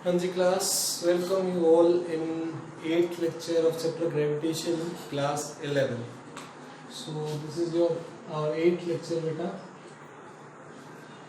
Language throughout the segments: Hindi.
Hanji class, welcome you all in 8th lecture of chapter gravitation, class 11. So this is your our 8th lecture beta.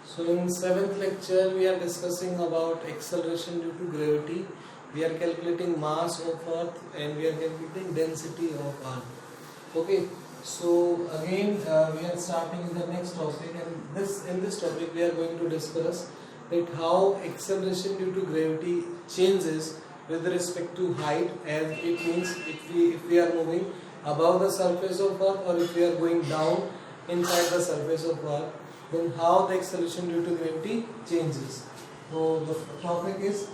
So in 7th lecture we are discussing about acceleration due to gravity. We are calculating mass of earth and we are calculating density of earth. Okay, so again we are starting with the next topic, and in this topic we are going to discuss that how acceleration due to gravity changes with respect to height, as it means if we are moving above the surface of earth or if we are going down inside the surface of earth, then how the acceleration due to gravity changes. So the topic is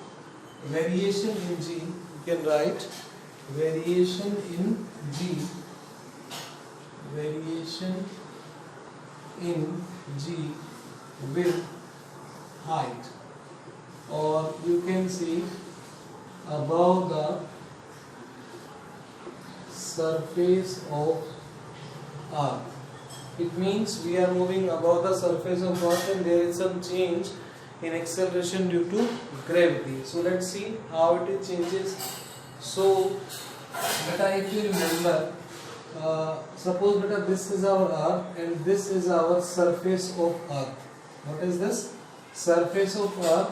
variation in g. You can write variation in g, variation in g with height, or you can see above the surface of earth. It means we are moving above the surface of earth and there is some change in acceleration due to gravity. So let's see how it changes. So beta, if you remember, suppose beta this is our earth and this is our surface of earth. What is this? Surface of earth,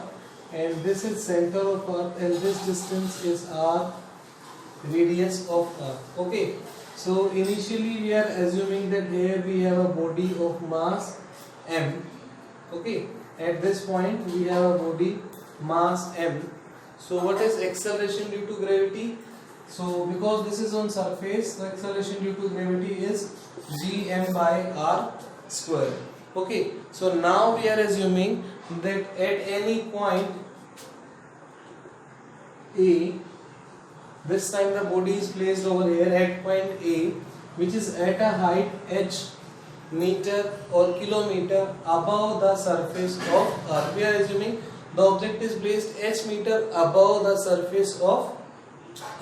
and this is center of earth, and this distance is our radius of earth. Okay, so initially we are assuming that here we have a body of mass m. Okay, at this point we have a body mass m. So what is acceleration due to gravity? So because this is on surface, the acceleration due to gravity is gm by r square. Okay, so now we are assuming that at any point A, this time the body is placed over here at point A, which is at a height h meter or kilometer above the surface of earth. We are assuming the object is placed h meter above the surface of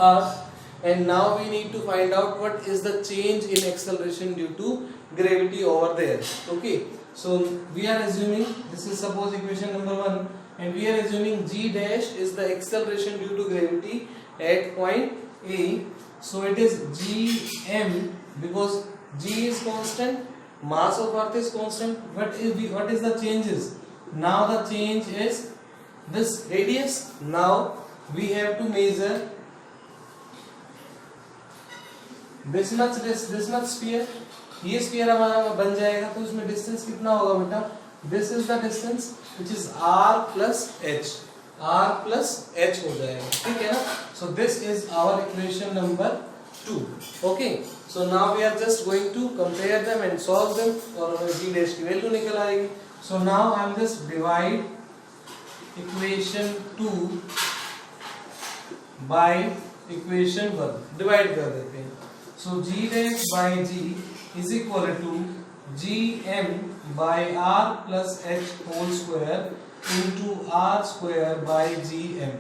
earth, and now we need to find out what is the change in acceleration due to gravity over there. Okay, so we are assuming, this is suppose equation number 1, and we are assuming g dash is the acceleration due to gravity at point A. So it is gm, because g is constant, mass of earth is constant. What is the changes? Now the change is this radius. Now we have to measure this much sphere. ये स्फीयर हमारा बन जाएगा, तो उसमें डिस्टेंस कितना होगा बेटा? This is the distance which is r plus h हो जाएगा, ठीक है ना? So this is our equation number 2. Okay, so now we are just going to compare them and solve them, और हमें g डैश की वैल्यू निकल आएगी. So now I am just divide equation 2 by equation 1, divide कर देते हैं. सो g dash by g is equal to gm by r plus h whole square into r square by gm.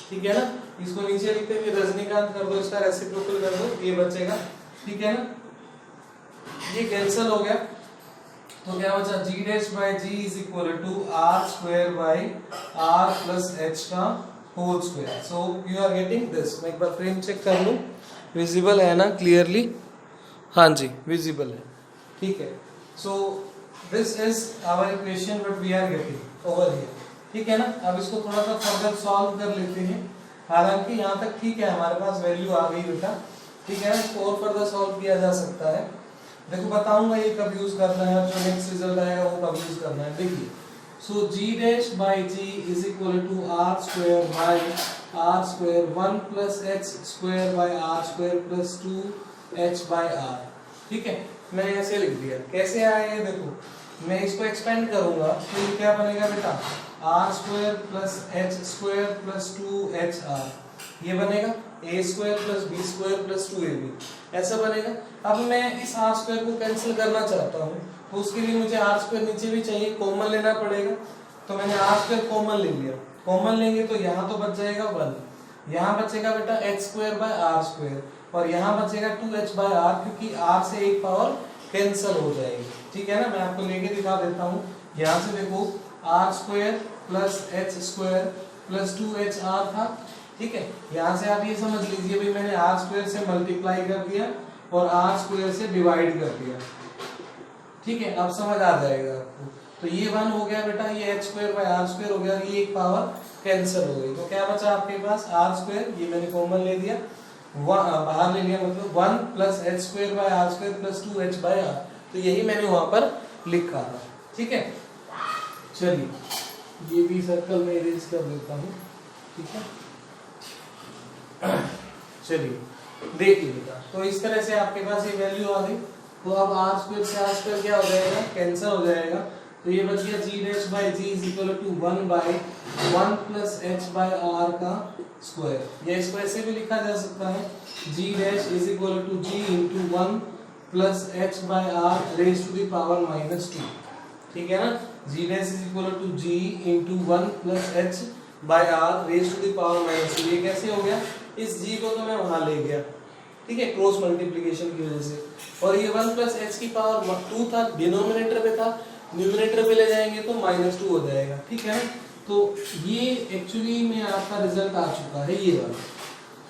ठीक है ना? इसको नीचे लिखते हैं, रजनीकांत कर दो, इसका रेसिप्रोकल कर दो, ये बचेगा. ठीक है ना? ये कैंसिल हो गया, तो क्या बचा? g dash by g is equal to r square by r plus h का whole square. So you are getting this. मैं एक बार फ्रेम चेक कर लूं, विजिबल है ना क्लियरली? हाँ जी, विजिबल है, ठीक है. So this is our equation what we are getting over here, ठीक है ना? अब इसको थोड़ा सा फर्दर सॉल्व कर लेते हैं. हालांकि यहाँ तक ठीक है, हमारे पास वैल्यू आ गई बेटा, ठीक है ना? इसको और फर्दर सॉल्व किया जा सकता है. देखो बताऊंगा ये कब यूज करना है, और जो नेक्स्ट रिजल्ट आएगा वो कब यूज करना है. देखिए, so g dash by g is equal to r square by r square 1 plus h square by r square plus 2h by r. ठीक है, मैंने ऐसे लिख दिया. कैसे आया ये देखो, मैं इसको एक्सपेंड करूंगा तो ये क्या बनेगा बेटा? r square plus h square plus 2hr, ये बनेगा a square plus b square plus 2ab, ऐसा बनेगा. अब मैं इस r स्क्वायर को कैंसिल करना चाहता हूँ, तो उसके लिए मुझे r स्क्वायर नीचे भी चाहिए, कॉमन लेना पड़ेगा. तो मैंने r स्क्वायर कॉमन ले लिया. कॉमन लेंगे तो यहाँ तो बच जाएगा 1, यहाँ बचेगा बेटा h square by r square, और यहाँ बचेगा 2h बाय r, क्योंकि r से एक पावर कैंसिल हो जाएगी. ठीक है ना? मैं आपको लेके दिखा देता हूँ. यहाँ से देखो r square plus h square plus 2HR था। ठीक है, यहाँ से आप ये समझ लीजिए भाई मैंने आर स्क्वायर से मल्टीप्लाई कर दिया और आर स्क्वायर से डिवाइड कर दिया। ठीक है, अब समझ आ जाएगा आपको। तो ये 1 हो गया बेटा, ये h square by R square हो गया, ये एक पावर कैंसिल हो गई। तो क्या बचा आपके पास आर स्क्वायर, ये मैंने कॉमन ले दिया, बाहर ले लिया, मतलब 1 plus H square by R square plus 2h by R. तो यही मैंने वहां पर लिखा था। ठीक है, चलिए ये भी सर्कल में इरेज कर देता हूँ। ठीक है, चलिए देखिए बेटा, तो इस तरह से आपके पास ये वैल्यू आ गई। तो अब आर स्क्वायर से आर स्क्वायर क्या हो जाएगा, कैंसिल हो जाएगा। तो ये बच गया g dash by g is equal to 1 by 1 plus h by r का स्क्वायर। ये स्क्वायर से भी लिखा जा सकता है, g dash is equal to g into 1 plus h by r raise to the power -2। ठीक है ना, g dash is equal to g into 1 plus h by r raise to the power -2। ये कैसे हो गया, इस जी को तो मैं वहां ले गया, ठीक है, क्रॉस मल्टीप्लिकेशन की वजह से, और ये 1 प्लस एच की पावर 2 था, डिनोमिनेटर पे था, न्यूमरेटर पे ले जाएंगे तो -2 हो जाएगा। ठीक है ना, तो ये एक्चुअली में आपका रिजल्ट आ चुका है, ये वाला।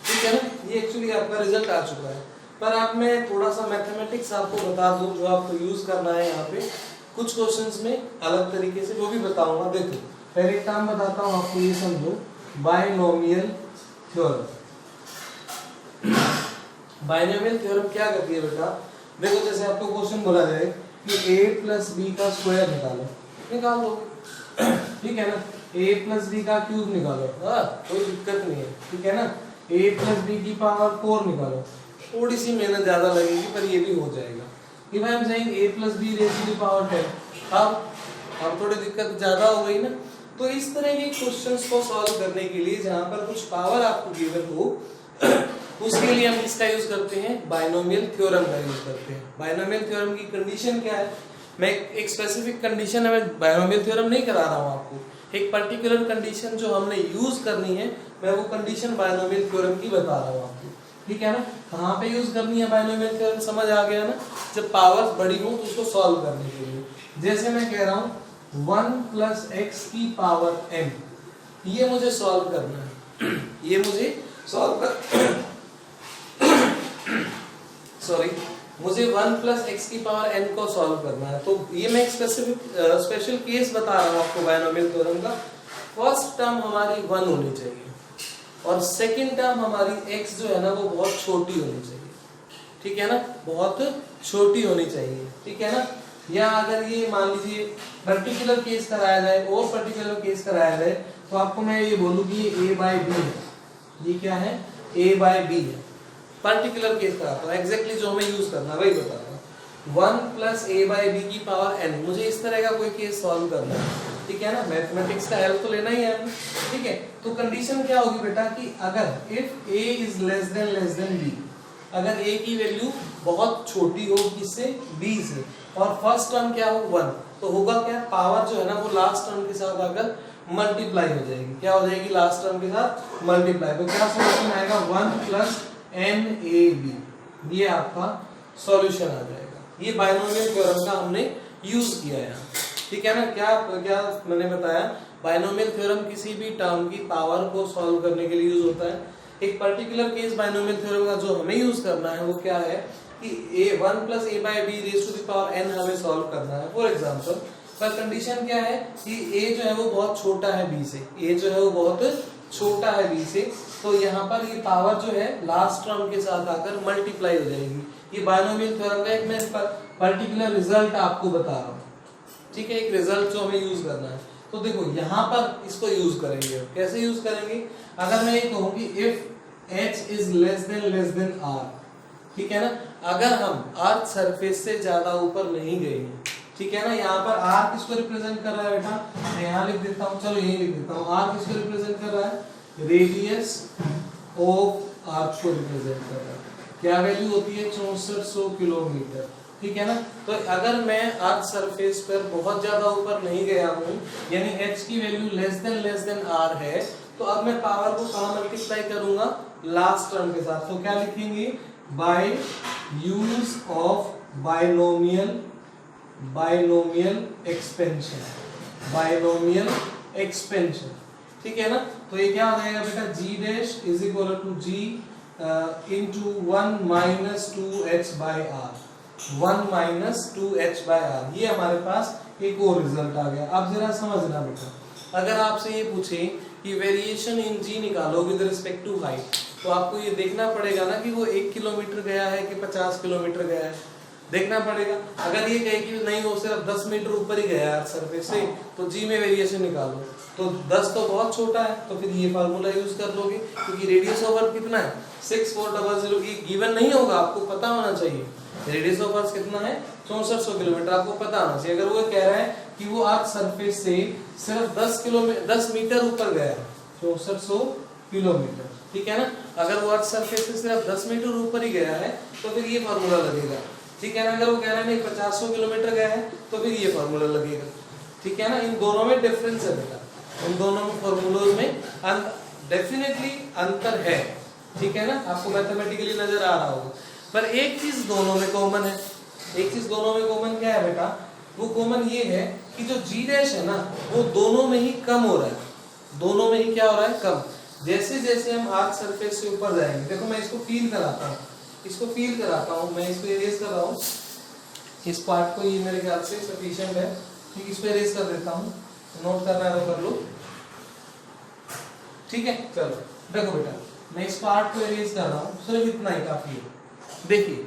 ठीक है ना, ये एक्चुअली आपका रिजल्ट आ चुका है। पर आप मैं थोड़ा सा मैथमेटिक्स आपको बता दूं जो आपको यूज करना है यहाँ पे कुछ क्वेश्चंस में अलग तरीके से, वो भी बताऊंगा। देखो पहले एक काम बताता हूँ आपको, ये समझो, बायनोमियल थ्योरम। बायनोमियल थ्योरम क्या करती है बेटा, देखो जैसे आपको क्वेश्चन बोला जाए कि a प्लस बी का स्क्वायर निकालो, निकाल दो। ठीक है ना, a प्लस बी का क्यूब निकालो, कोई दिक्कत नहीं है। ठीक है ना, a प्लस बी की पावर 4 निकालो, थोड़ी सी मेहनत ज्यादा लगेगी पर ये भी हो जाएगा। if I am saying a plus b raised to the power 10, अब थोड़ी दिक्कत ज्यादा हो गई ना। तो इस तरह के क्वेश्चंस को सॉल्व करने के लिए जहां पर कुछ पावर आपको गिवन हो उसके लिए हम किसका यूज करते हैं, बायनोमियल थ्योरम का यूज करते हैं। बायनोमियल थ्योरम की कंडीशन क्या है, मैं एक स्पेसिफिक कंडीशन में बायनोमियल थ्योरम नहीं करा रहा हूं आपको, एक पर्टिकुलर कंडीशन जो हमने यूज करनी है मैं वो कंडीशन बायनोमियल थ्योरम की बता रहा हूं आपको। ठीक है ना, कहाँ पे यूज करनी है बायनोमियल थ्योरम, समझ आ गया ना, जब पावर्स बड़ी हो तो उसको सॉल्व करने के लिए। जैसे मैं कह रहा हूँ 1 प्लस एक्स की पावर m, ये मुझे सॉल्व करना है, ये मुझे सॉल्व कर सॉरी मुझे 1 प्लस एक्स की पावर n को सॉल्व करना है। तो ये मैं एक स्पेशल केस बता रहा हूँ आपको बायनोमियल थ्योरम का। फर्स्ट टर्म हमारी 1 होनी चाहिए और सेकंड टर्म हमारी x जो है ना वो बहुत छोटी होनी चाहिए। ठीक है ना, बहुत छोटी होनी चाहिए। ठीक है ना, या अगर ये मान लीजिए पर्टिकुलर केस कराया जाए और पर्टिकुलर केस कराया जाए तो आपको मैं ये बोलूँ कि ये a बाई बी है, ये क्या है, a बाई बी है। पर्टिकुलर केस कराता हूँ, एग्जैक्टली जो हमें यूज करना वही बता रहा हूँ। 1 प्लस a बाई बी की पावर n, मुझे इस तरह का कोई केस सॉल्व करना है। ठीक है ना, मैथमेटिक्स का हेल्प तो लेना ही है। ठीक है, तो कंडीशन क्या होगी बेटा कि अगर if a is less than b, अगर a की वैल्यू बहुत छोटी हो किससे, b से, और फर्स्ट टर्म क्या हो 1, तो होगा क्या, पावर जो है ना वो लास्ट टर्म के साथ अगर मल्टीप्लाई हो जाएगी, क्या हो जाएगी, लास्ट टर्म के साथ मल्टीप्लाई। तो क्या सॉल्यूशन आएगा, 1 प्लस NAB, ये आपका सॉल्यूशन आ जाएगा। ये बायनोमियल थ्योरम का हमने यूज किया है। ठीक है ना, क्या मैंने बताया, बायनोमियल थ्योरम किसी भी टर्म की पावर को सॉल्व करने के लिए यूज होता है। एक पर्टिकुलर केस बायनोमियल थ्योरम का जो हमें यूज करना है वो क्या है कि a1 plus a by B raise to the power n हमें सॉल्व करना है। फॉर एग्जांपल, पर कंडीशन क्या है कि a जो है वो बहुत छोटा है b से, a जो है वो बहुत छोटा है b से, तो यहाँ पर ये पावर जो है लास्ट टर्म के साथ आकर मल्टीप्लाई हो जाएगी। ये बायनोमियल थ्योरम का एक मैं पर्टिकुलर रिजल्ट आपको बता रहा हूँ। ठीक है, एक रिजल्ट जो हमें यूज करना है। तो देखो यहाँ पर इसको यूज करेंगे, कैसे यूज करेंगे, अगर मैं ये कहूँ कि if h is less than r, ठीक है ना, अगर हम अर्थ सरफेस से ज्यादा ऊपर नहीं गए हैं, ठीक है ना, यहाँ पर r किसको रिप्रेजेंट कर रहा है बेटा, मैं यहाँ लिख देता हूँ, चलो यही लिख देता हूँ, r किसको रिप्रेजेंट कर रहा है, रेडियस ऑफ अर्थ को रिप्रेजेंट कर रहा है। क्या वैल्यू होती है, 6400 किलोमीटर। ठीक है ना, तो अगर मैं अर्थ सरफेस पर बहुत ज्यादा ऊपर नहीं गया हूँ, यानी h की वैल्यू लेस देन r है, तो अब मैं पावर को कहाँ मल्टीप्लाई करूंगा, लास्ट टर्म के साथ। तो क्या लिखेंगे, by use of binomial expansion, binomial expansion. ठीक है ना। तो ये क्या हो जाएगा बेटा, g dash is equal to g into 1 minus 2h by r, 1 minus 2h by r. ये हमारे पास एक और रिजल्ट आ गया। अब जरा समझना बेटा, अगर आपसे ये पूछे कि वेरिएशन इन जी निकालो विद रिस्पेक्ट टू हाइट, तो आपको ये देखना पड़ेगा ना कि वो 1 किलोमीटर गया है कि 50 किलोमीटर गया है, देखना पड़ेगा। अगर ये कहे कि नहीं वो सिर्फ 10 मीटर ऊपर ही गया है सरफेस से, तो जी में वेरिएशन निकालो, तो 10 तो बहुत छोटा है, तो फिर ये फार्मूला यूज कर लोगे, क्योंकि रेडियस ऑफ अर्थ कितना है 6400, ये गिवन नहीं होगा, आपको पता होना चाहिए रेडियस ऑफ अर्थ कितना है 6400 किलोमीटर, आपको पता होना चाहिए। अगर वो कह रहा है कि वो अर्थ सरफेस से सिर्फ 10 मीटर ऊपर गया है, 6400 किलोमीटर, ठीक है ना। अगर वो अर्थ सरफेस से सिर्फ 10 मीटर ऊपर ही गया है तो फिर ये फार्मूला लगेगा, ठीक है ना। अगर वो कह रहा है नहीं 50 किलोमीटर गया है तो फिर ये फार्मूला लगेगा, ठीक है ना। इन दोनों में डिफरेंस है बेटा, इन दोनों फार्मूलोज में डेफिनेटली अंतर है, ठीक है ना। आपको मैथमेटिकली नजर आ रहा होगा, पर एक चीज दोनों में कॉमन है। एक चीज दोनों में कॉमन क्या है बेटा, वो कॉमन ये है कि जो जी डैश है ना वो दोनों में ही कम हो रहा है, दोनों में ही क्या हो रहा है, कम। जैसे जैसे हम अर्थ सरफेस से ऊपर जाएंगे, देखो मैं इसको फील कराता हूँ, इसको फील कराता हूँ, मैं इसको इरेज कर रहा हूँ, इस पार्ट को, ये मेरे ख्याल से सफिशिएंट है, ठीक, इसको इरेज कर देता हूँ, नोट करना है तो कर लो, ठीक है। चलो देखो बेटा, मैं इस पार्ट को इरेज कर रहा हूँ, सिर्फ इतना ही काफी है। देखिए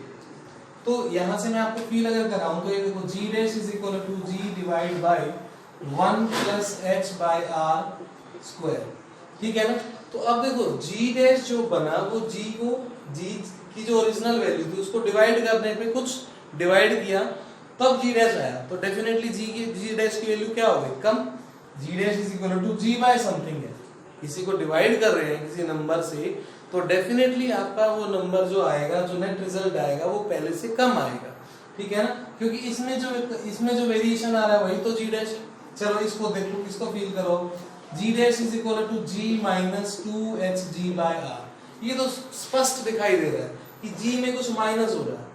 तो यहां से मैं आपको फील अगर कराऊं तो ये देखो g dash is equal to g divide by 1 plus h by r square, ठीक है ना। तो अब देखो जी डैश जो बना वो जी को, जी की जो ओरिजिनल वैल्यू थी उसको डिवाइड करने पे कुछ डिवाइड किया तब जी डैश आया, तो डेफिनेटली जी डैश की वैल्यू क्या होगी, कम। G dash is equal to g by something है, किसी को डिवाइड कर रहे हैं किसी नंबर से, तो डेफिनेटली आपका वो नंबर जो आएगा, जो नेट रिजल्ट आएगा वो पहले से कम आएगा, ठीक है ना, क्योंकि इसमें जो वेरिएशन आ रहा है वही तो जी डैश है। चलो इसको देखो, इसको फील करो, g dash is equal to g minus 2hg by r। ये तो स्पष्ट दिखाई दे रहा है कि जी में कुछ माइनस हो रहा है,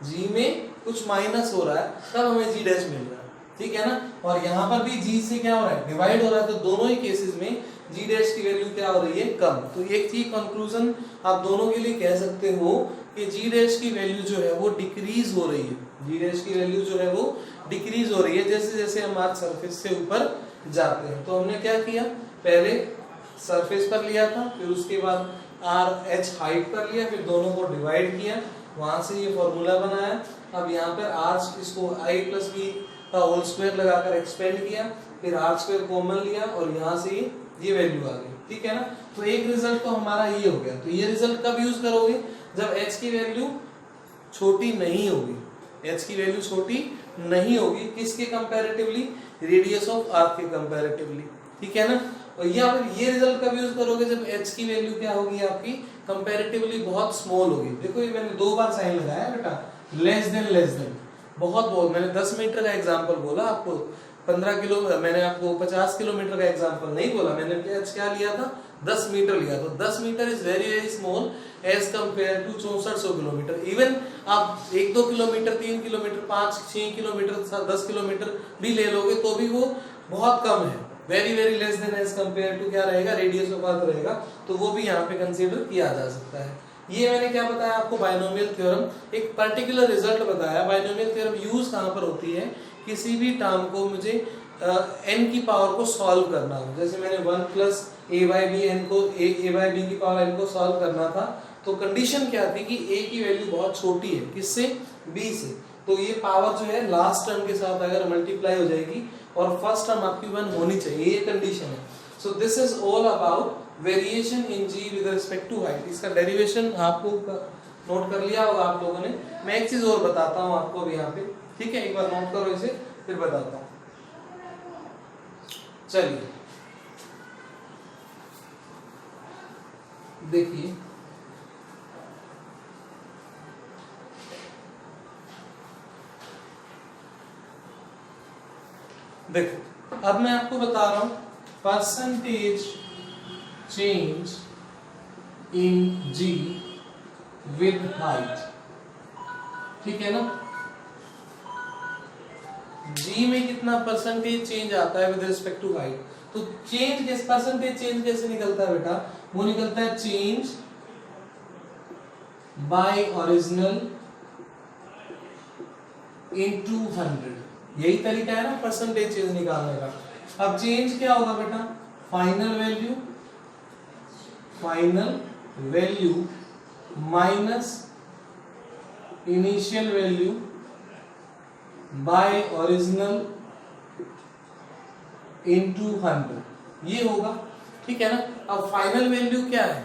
जी में कुछ माइनस हो रहा है, तब हमें जी डैश मिल रहा है, ठीक है ना। और यहाँ पर भी जी से क्या हो रहा है, डिवाइड हो रहा है, तो दोनों ही केसेस में जी डैश की वैल्यू क्या हो रही है, कम। तो एक चीज कंक्लूजन आप दोनों के लिए कह सकते हो कि जी डैश की वैल्यू जो है वो डिक्रीज हो रही है, जी डैश की वैल्यू जो है वो डिक्रीज हो रही है जैसे जैसे हम आज सरफेस से ऊपर जाते हैं। तो हमने क्या किया, पहले सरफेस पर लिया था, फिर उसके बाद आर एच हाइट पर लिया, फिर दोनों को डिवाइड किया, वहां से ये फॉर्मूला बनाया। अब यहाँ पर आर इसको आई प्लस बी का होल स्क्वायर लगाकर एक्सपेंड किया, फिर आर स्क्वायर कॉमन लिया और यहाँ से ये वैल्यू आ गई, ठीक है ना। तो एक रिजल्ट तो हमारा ये हो गया। तो ये रिजल्ट कब यूज करोगे, जब h की वैल्यू छोटी नहीं होगी, h की वैल्यू छोटी नहीं होगी, किसके कंपैरेटिवली, रेडियस ऑफ अर्थ के कंपैरेटिवली, ठीक है ना। और ये रिजल्ट कब यूज करोगे, जब h की वैल्यू क्या होगी आपकी कंपैरेटिवली बहुत स्मॉल होगी। देखो ये मैंने 2 बार साइन लगाया बेटा, लेस देन, बहुत मैंने 10 मीटर का एग्जांपल बोला आपको, 15 किलो मैंने आपको 50 किलोमीटर का एग्जांपल नहीं बोला, मैंने क्या लिया था 10 मीटर लिया। तो 10 metre is very very small as compare to 6400 kilometre. Even आप 1-2 किलोमीटर, 3 किलोमीटर, 5-6 किलोमीटर, 10 किलोमीटर भी ले लोगे तो भी वो बहुत कम है, very very less than as compare to क्या रहेगा, रेडियस ऑफ अर्थ रहेगा, तो वो भी यहाँ पे कंसीडर किया जा सकता है। ये मैंने क्या बताया आपको, बायनोमियल थ्योरम, एक पर्टिकुलर रिजल्ट बताया। बायनोमियल थ्योरम यूज कहाँ पर होती है, किसी भी टर्म को मुझे n की पावर को सॉल्व करना हो, जैसे मैंने 1 plus a by B N को a बाई बी की पावर n को सॉल्व करना था, तो कंडीशन क्या थी कि a की वैल्यू बहुत छोटी है, किससे, b से, तो ये पावर जो है लास्ट टर्म के साथ अगर मल्टीप्लाई हो जाएगी और फर्स्ट टर्म आपकी 1 होनी चाहिए, ये कंडीशन है। So this is all about variation in g with respect to height. इसका डेरिवेशन आपको नोट कर लिया होगा आप लोगों ने। मैं एक चीज और बताता हूँ आपको अभी यहाँ पे, ठीक है, एक बार नोट करो इसे, फिर बताता हूँ। चलिए देखिए, देखो अब मैं आपको बता रहा हूं percentage change in G with height, ठीक है ना। जी में कितना परसेंटेज चेंज आता है विद रिस्पेक्ट टू हाइट, तो चेंज किस परसेंटेज चेंज कैसे निकलता है बेटा, वो निकलता है चेंज बाय ओरिजिनल इनटू 100। यही तरीका है ना परसेंटेज चेंज निकालने का। अब चेंज क्या होगा बेटा, final value minus initial value by original into 100, ये होगा। ठीक है ना। अब फाइनल वैल्यू क्या है,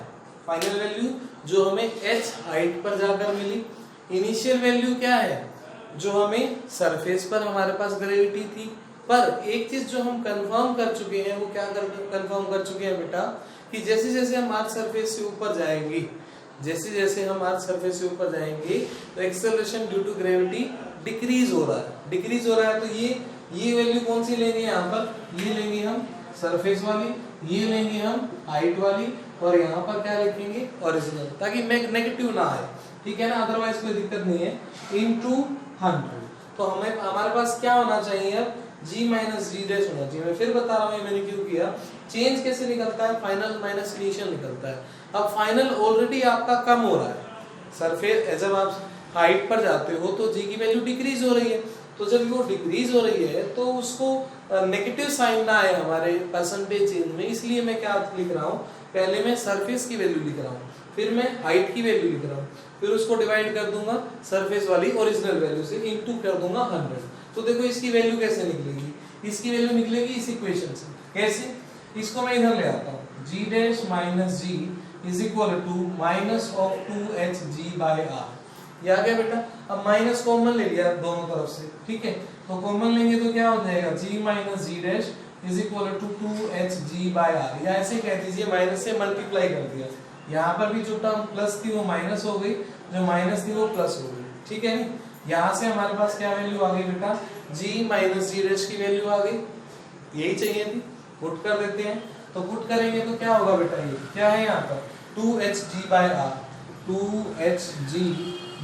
फाइनल वैल्यू जो हमें h हाइट पर जाकर मिली। इनिशियल वैल्यू क्या है, जो हमें सरफेस पर हमारे पास ग्रेविटी थी। पर एक चीज जो हम कंफर्म कर चुके हैं, वो क्या कंफर्म कर चुके हैं बेटा, कि जैसे जैसे हम अर्थ सरफेस से ऊपर जाएंगे, जैसे जैसे हम अर्थ सरफेस से ऊपर जाएंगे तो acceleration due to gravity decrease हो रहा है। तो ये वैल्यू कौन सी लेंगे यहाँ पर, ये लेंगे हम सरफेस वाली, ये लेंगे हम हाइट वाली, और यहाँ पर क्या लिखेंगे ओरिजिनल, ताकि नेगेटिव ना आए। ठीक है ना, अदरवाइज कोई दिक्कत नहीं है। इनटू 100, तो हमारे पास क्या होना चाहिए अब, g माइनस जी डैश होना चाहिए। मैं फिर बता रहा हूँ मैंने क्यों किया। चेंज कैसे निकलता है, फाइनल माइनस इनिशियल निकलता है। अब फाइनल ऑलरेडी आपका कम हो रहा है सरफेस, जब आप हाइट पर जाते हो तो g की वैल्यू डिक्रीज हो रही है। तो जब वो डिक्रीज हो रही है तो उसको नेगेटिव साइन ना आए हमारे परसेंटेज चेंज में, इसलिए मैं क्या लिख रहा हूँ, पहले मैं सरफेस की वैल्यू लिख रहा हूँ, फिर मैं हाइट की वैल्यू लिख रहा हूँ, फिर उसको डिवाइड कर दूंगा सरफेस वाली ओरिजिनल वैल्यू से, इनटू कर दूंगा 100। तो देखो इसकी वैल्यू कैसे निकलेगी, इसकी वैल्यू निकलेगी इस इक्वेशन से। कैसे, इसको मैं इधर ले आता हूँ, g dash minus g is equal to minus of 2hg by r। ये आ गया बेटा। अब माइनस कॉमन ले लिया दोनों तरफ से, ठीक है, तो कॉमन लेंगे तो क्या हो जाएगा, g minus G dash is equal to 2hg by r, या ऐसे कह दीजिए माइनस से मल्टीप्लाई कर दिया। यहाँ पर भी जो टर्म प्लस थी वो माइनस हो गई, जो माइनस थी वो प्लस हो गई। ठीक है नी, यहाँ से हमारे पास क्या वैल्यू आ गई बेटा, g माइनस जी डैश की वैल्यू आ गई, यही चाहिए थी। पुट कर देते हैं, तो पुट करेंगे तो क्या होगा बेटा, ये क्या है यहाँ पर 2hg by r, 2hg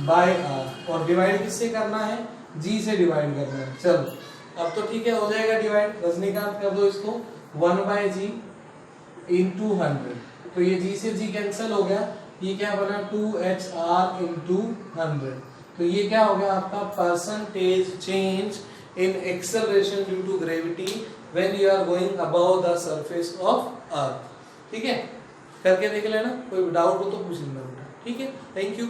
by r, और डिवाइड किससे करना है, g से डिवाइड करना है। चलो अब तो ठीक है, हो जाएगा डिवाइड, रजनीकांत कर दो इसको, 1/g इंटू 100, तो ये g से g कैंसिल हो गया, ये क्या बना 2hr इंटू 100। तो ये क्या हो गया आपका percentage change in acceleration due to gravity when you are going above the surface of earth. ठीक है, करके देख लेना, कोई डाउट हो तो पूछ लेना बेटा। ठीक है, थैंक यू।